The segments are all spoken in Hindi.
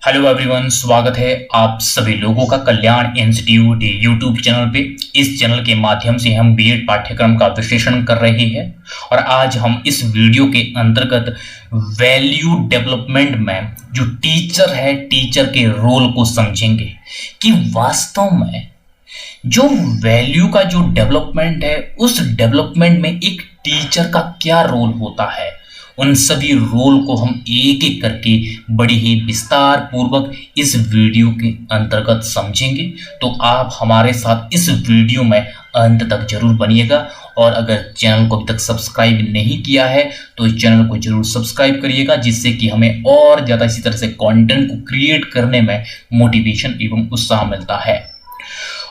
हेलो एवरीवन, स्वागत है आप सभी लोगों का कल्याण इंस्टीट्यूट यूट्यूब चैनल पे। इस चैनल के माध्यम से हम बीएड पाठ्यक्रम का विश्लेषण कर रहे हैं और आज हम इस वीडियो के अंतर्गत वैल्यू डेवलपमेंट में जो टीचर है, टीचर के रोल को समझेंगे कि वास्तव में जो वैल्यू का जो डेवलपमेंट है, उस डेवलपमेंट में एक टीचर का क्या रोल होता है। उन सभी रोल को हम एक एक करके बड़ी ही विस्तार पूर्वक इस वीडियो के अंतर्गत समझेंगे। तो आप हमारे साथ इस वीडियो में अंत तक जरूर बनिएगा और अगर चैनल को अभी तक सब्सक्राइब नहीं किया है तो इस चैनल को जरूर सब्सक्राइब करिएगा, जिससे कि हमें और ज़्यादा इसी तरह से कंटेंट को क्रिएट करने में मोटिवेशन एवं उत्साह मिलता है।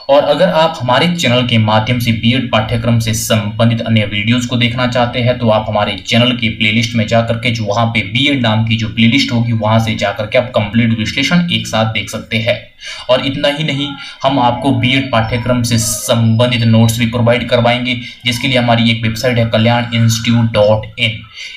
और अगर आप हमारे चैनल के माध्यम से बीएड पाठ्यक्रम से संबंधित अन्य वीडियोस को देखना चाहते हैं तो आप हमारे चैनल के प्लेलिस्ट में जाकर के जो वहां पे बीएड नाम की जो प्लेलिस्ट होगी वहां से जाकर के आप कंप्लीट विश्लेषण एक साथ देख सकते हैं। और इतना ही नहीं, हम आपको बीएड पाठ्यक्रम से संबंधित नोट्स भी प्रोवाइड करवाएंगे, जिसके लिए हमारी एक वेबसाइट है kalyaninstitute.in।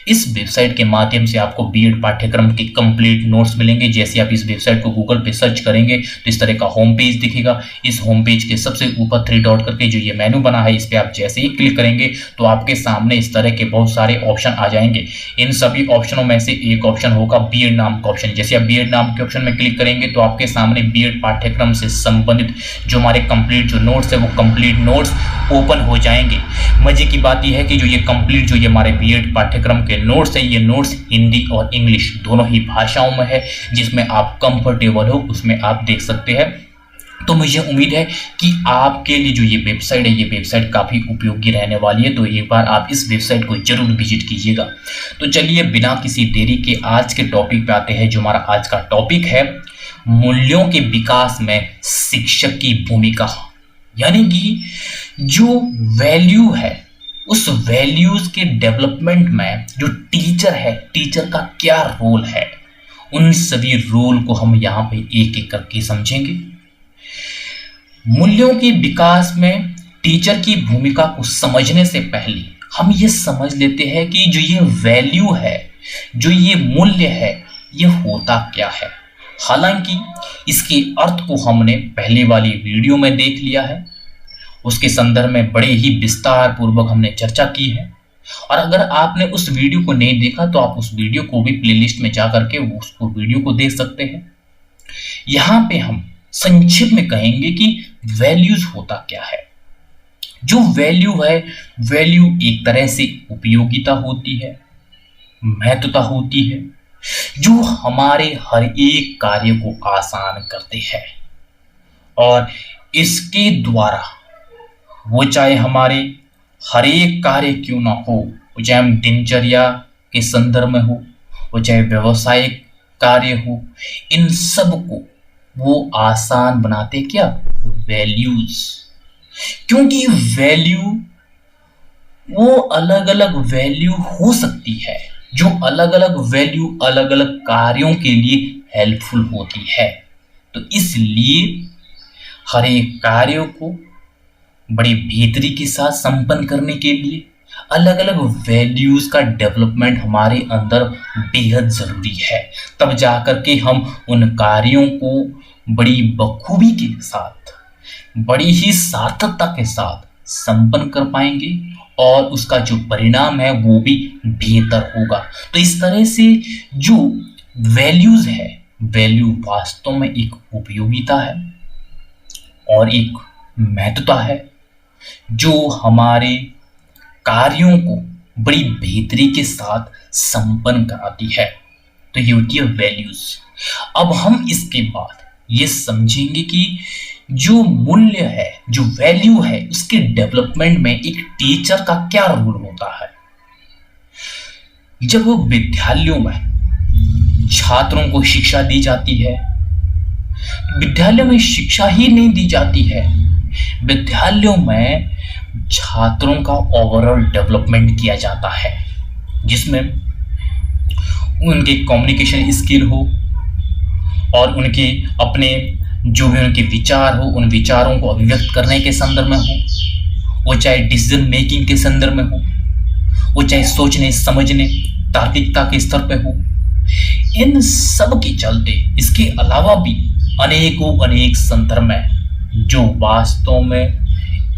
इस वेबसाइट के माध्यम से आपको बीएड पाठ्यक्रम के कंप्लीट नोट्स मिलेंगे। जैसे आप इस वेबसाइट को गूगल पे सर्च करेंगे तो इस तरह का होम पेज दिखेगा। इस होम पेज के सबसे ऊपर 3 डॉट करके जो ये मेनू बना है, इस पे आप जैसे ही क्लिक करेंगे तो आपके सामने इस तरह के बहुत सारे ऑप्शन आ जाएंगे। इन सभी ऑप्शनों में से एक ऑप्शन होगा बीएड नाम का ऑप्शन। जैसे आप बीएड नाम के ऑप्शन में क्लिक करेंगे तो आपके सामने बीएड पाठ्यक्रम से संबंधित जो हमारे कंप्लीट जो नोट्स है वो कंप्लीट नोट्स ओपन हो जाएंगे। मजे की बात यह है कि जो ये कंप्लीट जो ये हमारे बीएड पाठ्यक्रम के नोट्स है, ये नोट्स हिंदी और इंग्लिश दोनों ही भाषाओं में है, जिसमें आप कंफर्टेबल हो उसमें आप देख सकते हैं। तो मुझे उम्मीद है कि आपके लिए जो ये वेबसाइट है, ये वेबसाइट काफ़ी उपयोगी रहने वाली है। तो एक बार आप इस वेबसाइट को जरूर विजिट कीजिएगा। तो चलिए बिना किसी देरी के आज के टॉपिक पे आते हैं। जो हमारा आज का टॉपिक है मूल्यों के विकास में शिक्षक की भूमिका, यानी कि जो वैल्यू है उस वैल्यूज के डेवलपमेंट में जो टीचर है, टीचर का क्या रोल है, उन सभी रोल को हम यहाँ पे एक एक करके समझेंगे। मूल्यों के विकास में टीचर की भूमिका को समझने से पहले हम ये समझ लेते हैं कि जो ये वैल्यू है, जो ये मूल्य है, ये होता क्या है। हालांकि इसके अर्थ को हमने पहले वाली वीडियो में देख लिया है, उसके संदर्भ में बड़े ही विस्तार पूर्वक हमने चर्चा की है। और अगर आपने उस वीडियो को नहीं देखा तो आप उस वीडियो को भी प्लेलिस्ट में जाकर के उसको वीडियो को देख सकते हैं। यहाँ पे हम संक्षिप्त में कहेंगे कि वैल्यूज होता क्या है। जो वैल्यू है, वैल्यू एक तरह से उपयोगिता होती है, महत्वता होती है, जो हमारे हर एक कार्य को आसान करते हैं। और इसके द्वारा वो चाहे हमारे हर एक कार्य क्यों ना हो, वो चाहे हम दिनचर्या के संदर्भ में हो, वो चाहे व्यवसायिक कार्य हो, इन सब को वो आसान बनाते क्या, वैल्यूज। क्योंकि वैल्यू वो अलग अलग वैल्यू हो सकती है, जो अलग अलग वैल्यू अलग अलग कार्यों के लिए हेल्पफुल होती है। तो इसलिए हर एक कार्यों को बड़ी बेहतरी के साथ संपन्न करने के लिए अलग अलग वैल्यूज का डेवलपमेंट हमारे अंदर बेहद जरूरी है। तब जाकर के हम उन कार्यों को बड़ी बखूबी के साथ, बड़ी ही सार्थकता के साथ संपन्न कर पाएंगे और उसका जो परिणाम है वो भी बेहतर होगा। तो इस तरह से जो वैल्यूज है, वैल्यू वास्तव में एक उपयोगिता है और एक महत्वता है, जो हमारे कार्यों को बड़ी बेहतरी के साथ संपन्न कराती है। तो ये होती है वैल्यूज। अब हम इसके बाद ये समझेंगे कि जो मूल्य है, जो वैल्यू है, उसके डेवलपमेंट में एक टीचर का क्या रोल होता है। जब विद्यालयों में छात्रों को शिक्षा दी जाती है, विद्यालय में शिक्षा ही नहीं दी जाती है, विद्यालयों में छात्रों का ओवरऑल डेवलपमेंट किया जाता है, जिसमें उनके कम्युनिकेशन स्किल हो और उनके अपने जो भी उनके विचार हो, उन विचारों को अभिव्यक्त करने के संदर्भ में हो, वो चाहे डिसीजन मेकिंग के संदर्भ में हो, वो चाहे सोचने समझने तार्किकता के स्तर पे हो, इन सब के चलते इसके अलावा भी अनेक संदर्भ हैं जो वास्तव में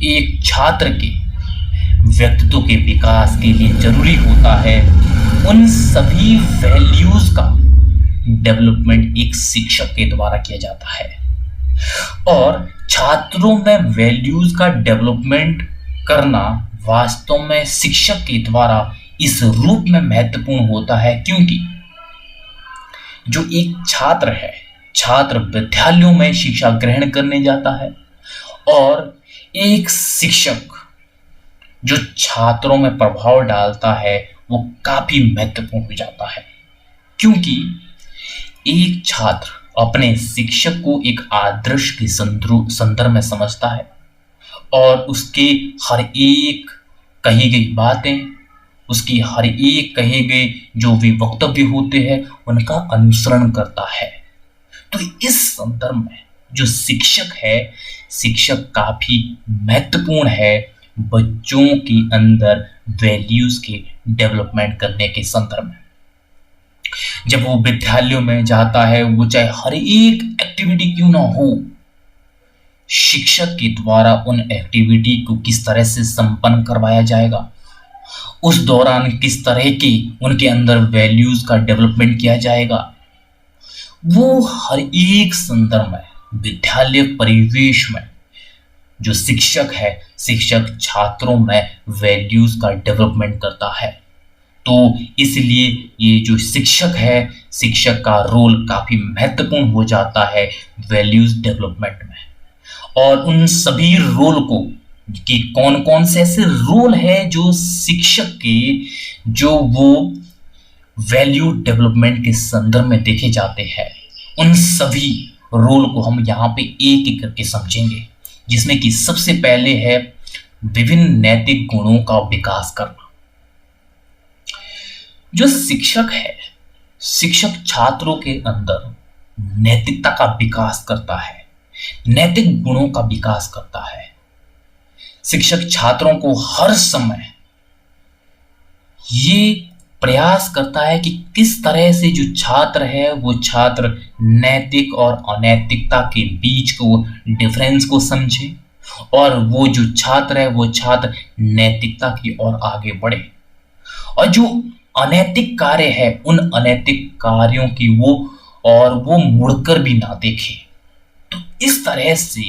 एक छात्र के व्यक्तित्व के विकास के लिए जरूरी होता है। उन सभी वैल्यूज का डेवलपमेंट एक शिक्षक के द्वारा किया जाता है और छात्रों में वैल्यूज का डेवलपमेंट करना वास्तव में शिक्षक के द्वारा इस रूप में महत्वपूर्ण होता है क्योंकि जो एक छात्र है, छात्र विद्यालयों में शिक्षा ग्रहण करने जाता है और एक शिक्षक जो छात्रों में प्रभाव डालता है वो काफी महत्वपूर्ण हो जाता है क्योंकि एक छात्र अपने शिक्षक को एक आदर्श के संदर्भ में समझता है और उसके हर एक कही गई बातें, उसकी हर एक कहे गए जो भी वक्तव्य होते हैं उनका अनुसरण करता है। तो इस संदर्भ में जो शिक्षक है, शिक्षक काफी महत्वपूर्ण है बच्चों के अंदर वैल्यूज के डेवलपमेंट करने के संदर्भ में। जब वो विद्यालयों में जाता है, वो चाहे हर एक एक्टिविटी क्यों ना हो, शिक्षक के द्वारा उन एक्टिविटी को किस तरह से संपन्न करवाया जाएगा, उस दौरान किस तरह की उनके अंदर वैल्यूज का डेवलपमेंट किया जाएगा, वो हर एक संदर्भ में विद्यालय परिवेश में जो शिक्षक है, शिक्षक छात्रों में वैल्यूज का डेवलपमेंट करता है। तो इसलिए ये जो शिक्षक है, शिक्षक का रोल काफी महत्वपूर्ण हो जाता है वैल्यूज डेवलपमेंट में। और उन सभी रोल को कि कौन कौन से ऐसे रोल है जो शिक्षक के जो वो वैल्यू डेवलपमेंट के संदर्भ में देखे जाते हैं, उन सभी रोल को हम यहाँ पे एक एक करके समझेंगे, जिसमें कि सबसे पहले है विभिन्न नैतिक गुणों का विकास करना। जो शिक्षक है, शिक्षक छात्रों के अंदर नैतिकता का विकास करता है, नैतिक गुणों का विकास करता है। शिक्षक छात्रों को हर समय ये प्रयास करता है कि किस तरह से जो छात्र है वो छात्र नैतिक और अनैतिकता के बीच को डिफरेंस को समझे और वो जो छात्र है वो छात्र नैतिकता की ओर आगे बढ़े और जो अनैतिक कार्य है उन अनैतिक कार्यों की वो मुड़कर भी ना देखे। तो इस तरह से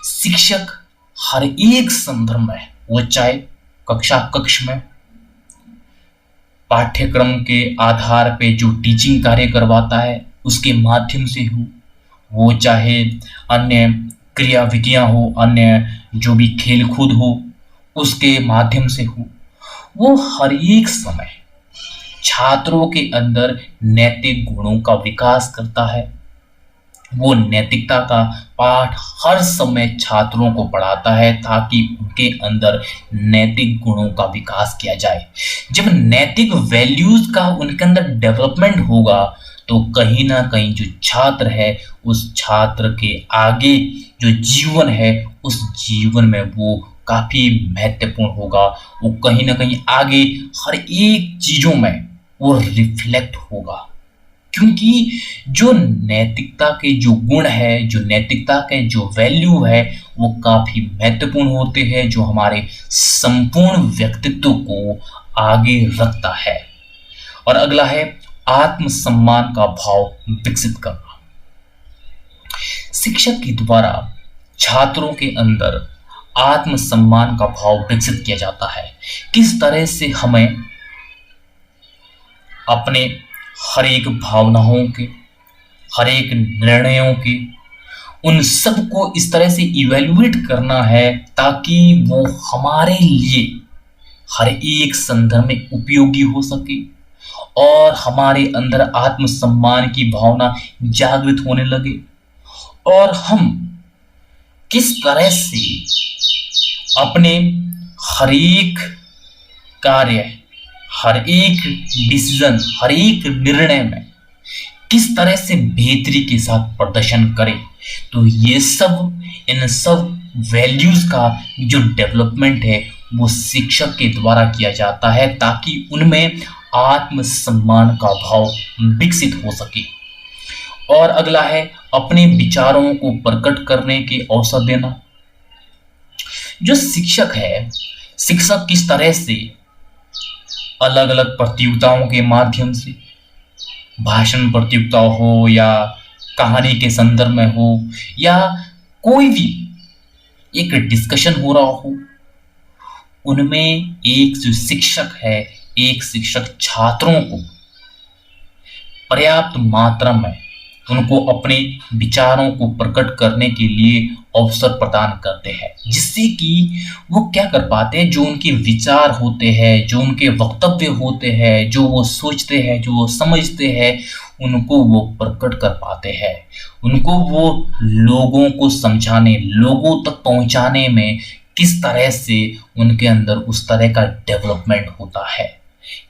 शिक्षक हर एक संदर्भ में, वो चाहे कक्ष में पाठ्यक्रम के आधार पे जो टीचिंग कार्य करवाता है उसके माध्यम से हो, वो चाहे अन्य क्रियाविधियां हो, अन्य जो भी खेल कूद हो उसके माध्यम से हो, वो हर एक समय छात्रों के अंदर नैतिक गुणों का विकास करता है। वो नैतिकता का पाठ हर समय छात्रों को पढ़ाता है ताकि उनके अंदर नैतिक गुणों का विकास किया जाए। जब नैतिक वैल्यूज का उनके अंदर डेवलपमेंट होगा तो कहीं ना कहीं जो छात्र है उस छात्र के आगे जो जीवन है उस जीवन में वो काफी महत्वपूर्ण होगा। वो कहीं ना कहीं आगे हर एक चीजों में वो रिफ्लेक्ट होगा, क्योंकि जो नैतिकता के जो गुण है, जो नैतिकता के जो वैल्यू है वो काफी महत्वपूर्ण होते हैं, जो हमारे संपूर्ण व्यक्तित्व को आगे रखता है। और अगला है आत्मसम्मान का भाव विकसित करना। शिक्षक के द्वारा छात्रों के अंदर आत्मसम्मान का भाव विकसित किया जाता है। किस तरह से हमें अपने हर एक भावनाओं के, हर एक निर्णयों के, उन सब को इस तरह से इवैल्यूएट करना है ताकि वो हमारे लिए हर एक संदर्भ में उपयोगी हो सके और हमारे अंदर आत्मसम्मान की भावना जागृत होने लगे और हम किस तरह से अपने हर एक कार्य, हर एक डिसीजन, हर एक निर्णय में किस तरह से बेहतरी के साथ प्रदर्शन करें। तो ये सब, इन सब वैल्यूज का जो डेवलपमेंट है वो शिक्षक के द्वारा किया जाता है ताकि उनमें आत्मसम्मान का भाव विकसित हो सके। और अगला है अपने विचारों को प्रकट करने के अवसर देना। जो शिक्षक है, शिक्षक किस तरह से अलग अलग प्रतियोगिताओं के माध्यम से, भाषण प्रतियोगिता हो या कहानी के संदर्भ में हो या कोई भी एक डिस्कशन हो रहा हो, उनमें एक जो शिक्षक है, एक शिक्षक छात्रों को पर्याप्त मात्रा में उनको अपने विचारों को प्रकट करने के लिए अवसर प्रदान करते हैं, जिससे कि वो क्या कर पाते हैं, जो उनके विचार होते हैं, जो उनके वक्तव्य होते हैं, जो वो सोचते हैं, जो वो समझते हैं, उनको वो प्रकट कर पाते हैं। उनको वो लोगों को समझाने, लोगों तक पहुंचाने में किस तरह से उनके अंदर उस तरह का डेवलपमेंट होता है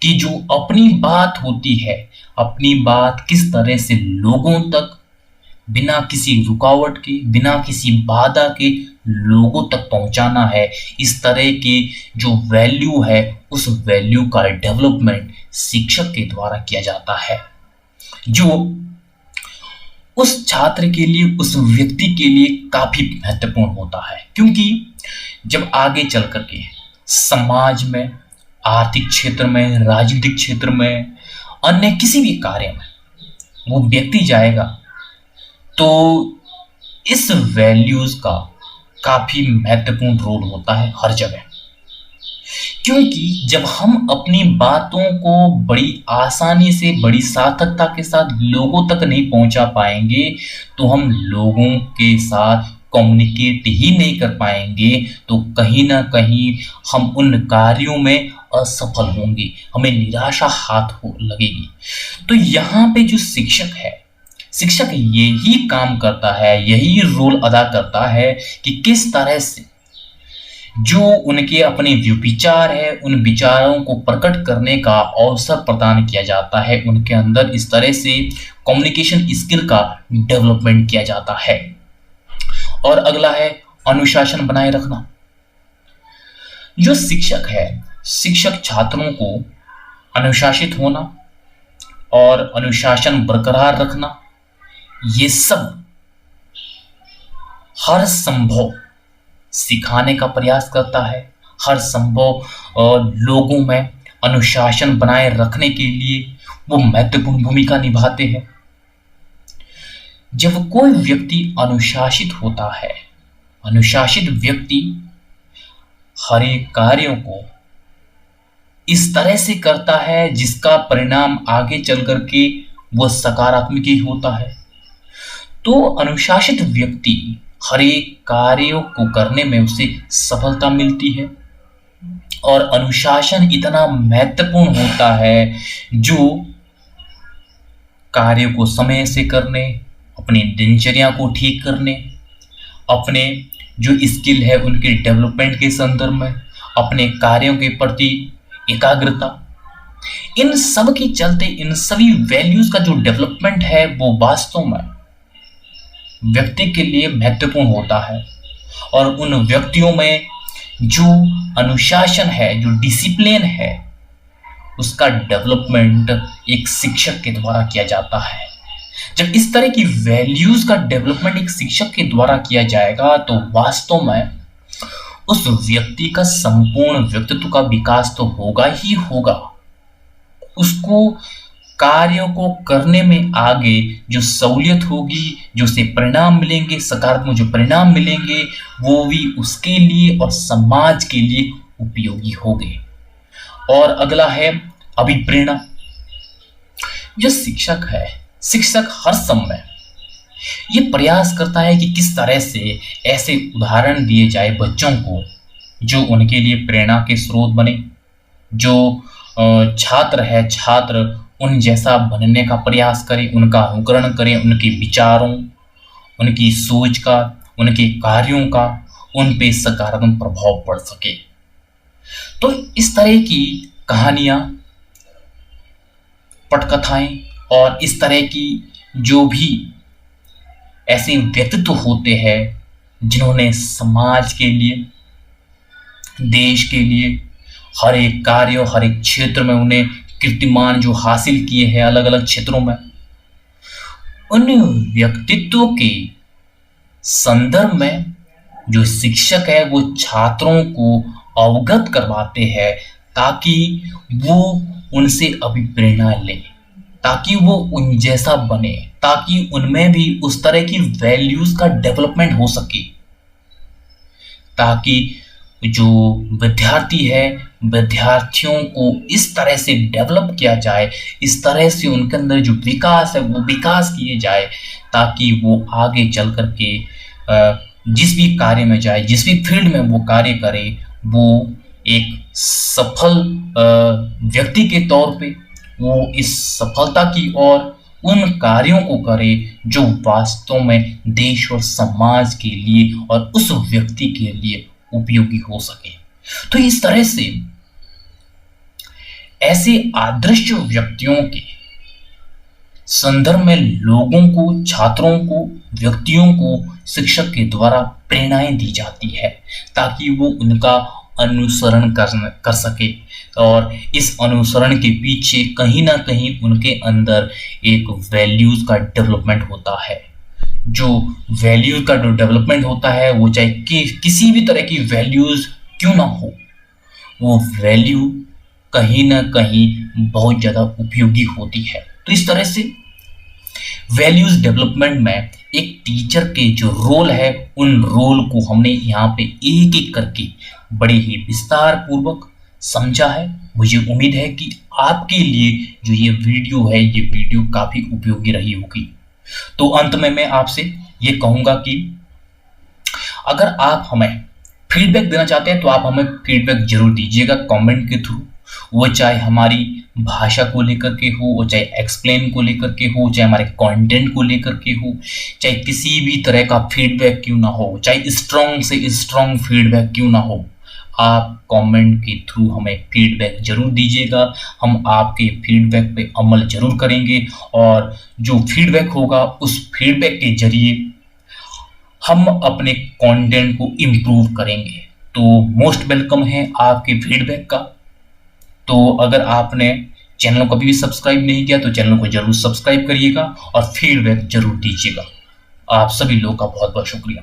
कि जो अपनी बात होती है, अपनी बात किस तरह से लोगों तक बिना किसी रुकावट के, बिना किसी बाधा के लोगों तक पहुंचाना है। इस तरह की जो वैल्यू है, उस वैल्यू का डेवलपमेंट शिक्षक के द्वारा किया जाता है, जो उस छात्र के लिए, उस व्यक्ति के लिए काफी महत्वपूर्ण होता है। क्योंकि जब आगे चल करके समाज में, आर्थिक क्षेत्र में, राजनीतिक क्षेत्र में, अन्य किसी भी कार्य में वो व्यक्ति जाएगा, तो इस वैल्यूज का काफी महत्वपूर्ण रोल होता है हर जगह। क्योंकि जब हम अपनी बातों को बड़ी आसानी से, बड़ी सार्थकता के साथ लोगों तक नहीं पहुंचा पाएंगे, तो हम लोगों के साथ कम्युनिकेट ही नहीं कर पाएंगे, तो कहीं ना कहीं हम उन कार्यों में असफल होंगे, हमें निराशा हाथ हो लगेगी। तो यहाँ पे जो शिक्षक है, शिक्षक यही काम करता है, यही रोल अदा करता है कि किस तरह से जो उनके अपने विचार है, उन विचारों को प्रकट करने का अवसर प्रदान किया जाता है, उनके अंदर इस तरह से कम्युनिकेशन स्किल का डेवलपमेंट किया जाता है। और अगला है अनुशासन बनाए रखना। जो शिक्षक है, शिक्षक छात्रों को अनुशासित होना और अनुशासन बरकरार रखना, ये सब हर संभव सिखाने का प्रयास करता है। हर संभव लोगों में अनुशासन बनाए रखने के लिए वो महत्वपूर्ण भूमिका निभाते हैं। जब कोई व्यक्ति अनुशासित होता है, अनुशासित व्यक्ति हर एक कार्यों को इस तरह से करता है जिसका परिणाम आगे चल करके वो सकारात्मक ही होता है। तो अनुशासित व्यक्ति हर एक कार्यों को करने में उसे सफलता मिलती है। और अनुशासन इतना महत्वपूर्ण होता है जो कार्यों को समय से करने, अपनी दिनचर्या को ठीक करने, अपने जो स्किल है उनके डेवलपमेंट के संदर्भ में, अपने कार्यों के प्रति एकाग्रता, इन सब के चलते इन सभी वैल्यूज का जो डेवलपमेंट है वो वास्तव में व्यक्ति के लिए महत्वपूर्ण होता है। और उन व्यक्तियों में जो अनुशासन है, जो डिसिप्लिन है, उसका डेवलपमेंट एक शिक्षक के द्वारा किया जाता है। जब इस तरह की वैल्यूज का डेवलपमेंट एक शिक्षक के द्वारा किया जाएगा तो वास्तव में उस व्यक्ति का संपूर्ण व्यक्तित्व का विकास तो होगा ही होगा। उसको कार्यों को करने में आगे जो सहूलियत होगी, जो उसे परिणाम मिलेंगे, सकारात्मक जो परिणाम मिलेंगे, वो भी उसके लिए और समाज के लिए उपयोगी होंगे। और अगला है अभिप्रेरणा। जो शिक्षक है, शिक्षक हर समय ये प्रयास करता है कि किस तरह से ऐसे उदाहरण दिए जाए बच्चों को जो उनके लिए प्रेरणा के स्रोत बने। जो छात्र है, छात्र उन जैसा बनने का प्रयास करें, उनका अनुकरण करें, उनके विचारों, उनकी सोच का, उनके कार्यों का उन पे सकारात्मक प्रभाव पड़ सके। तो इस तरह की कहानियां, पटकथाएं और इस तरह की जो भी ऐसे व्यक्तित्व होते हैं जिन्होंने समाज के लिए, देश के लिए हर एक कार्य, हर एक क्षेत्र में उन्हें कीर्तिमान जो हासिल किए हैं अलग अलग क्षेत्रों में, उन व्यक्तित्वों के संदर्भ में जो शिक्षक है वो छात्रों को अवगत करवाते हैं, ताकि वो उनसे अभिप्रेरणा ले, ताकि वो उन जैसा बने, ताकि उनमें भी उस तरह की वैल्यूज का डेवलपमेंट हो सके, ताकि जो विद्यार्थी है विद्यार्थियों को इस तरह से डेवलप किया जाए, इस तरह से उनके अंदर जो विकास है वो विकास किए जाए, ताकि वो आगे चल करके जिस भी कार्य में जाए, जिस भी फील्ड में वो कार्य करे, वो एक सफल व्यक्ति के तौर पे वो इस सफलता की ओर उन कार्यों को करे जो वास्तव में देश और समाज के लिए और उस व्यक्ति के लिए उपयोगी हो सके। तो इस तरह से ऐसे आदर्श व्यक्तियों के संदर्भ में लोगों को, छात्रों को, व्यक्तियों को शिक्षक के द्वारा प्रेरणाएं दी जाती है, ताकि वो उनका अनुसरण कर सके, और इस अनुसरण के पीछे कहीं ना कहीं उनके अंदर एक वैल्यूज का डेवलपमेंट होता है। जो वैल्यूज का जो डेवलपमेंट होता है वो चाहे किसी भी तरह की वैल्यूज क्यों ना हो, वो वैल्यू कहीं ना कहीं बहुत ज़्यादा उपयोगी होती है। तो इस तरह से वैल्यूज डेवलपमेंट में एक टीचर के जो रोल है, उन रोल को हमने यहाँ पे एक एक करके बड़े ही विस्तार पूर्वक समझा है। मुझे उम्मीद है कि आपके लिए जो ये वीडियो है, ये वीडियो काफ़ी उपयोगी रही होगी। तो अंत में मैं आपसे ये कहूँगा कि अगर आप हमें फीडबैक देना चाहते हैं तो आप हमें फीडबैक जरूर दीजिएगा कमेंट के थ्रू, वो चाहे हमारी भाषा को लेकर के हो, वो चाहे एक्सप्लेन को लेकर के हो, चाहे हमारे कंटेंट को लेकर के हो, चाहे किसी भी तरह का फीडबैक क्यों ना हो, चाहे स्ट्रॉन्ग से स्ट्रॉन्ग फीडबैक क्यों ना हो, आप कमेंट के थ्रू हमें फीडबैक जरूर दीजिएगा। हम आपके फीडबैक पे अमल जरूर करेंगे, और जो फीडबैक होगा उस फीडबैक के जरिए हम अपने कंटेंट को इम्प्रूव करेंगे। तो मोस्ट वेलकम है आपके फीडबैक का। तो अगर आपने चैनल को अभी भी सब्सक्राइब नहीं किया तो चैनल को जरूर सब्सक्राइब करिएगा और फीडबैक जरूर दीजिएगा। आप सभी लोगों का बहुत बहुत शुक्रिया।